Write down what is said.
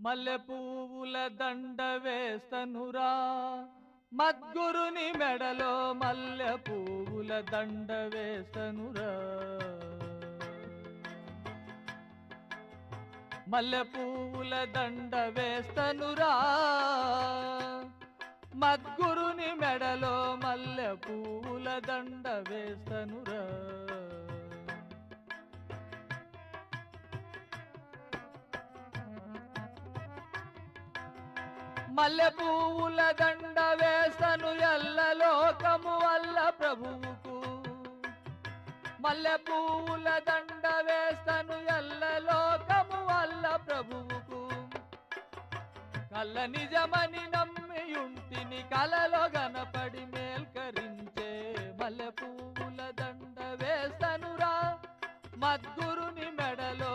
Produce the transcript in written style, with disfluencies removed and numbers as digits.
మల్లె పువ్వుల దండ వేస్తనురా మద్గురుని మెడలో మల్లె పువ్వుల దండ వేస్తనురా మల్లె పువ్వుల దండ వేస్తనురా మద్గురుని మెడలో మల్లె పువ్వుల దండ వేస్తనురా మల్లె పువ్వుల దండ వేస్తను ఎల్ల లోకము వల్ల ప్రభువుకు మల్లె పువ్వుల దండ వేస్తను ఎల్ల లోకము వల్ల ప్రభువుకు కళ్ళ నిజమని నమ్మియుంటిని కలలో గనపడి మేల్కరించే మల్లె పువ్వుల దండ వేస్తనురా మద్గురుని మెడలో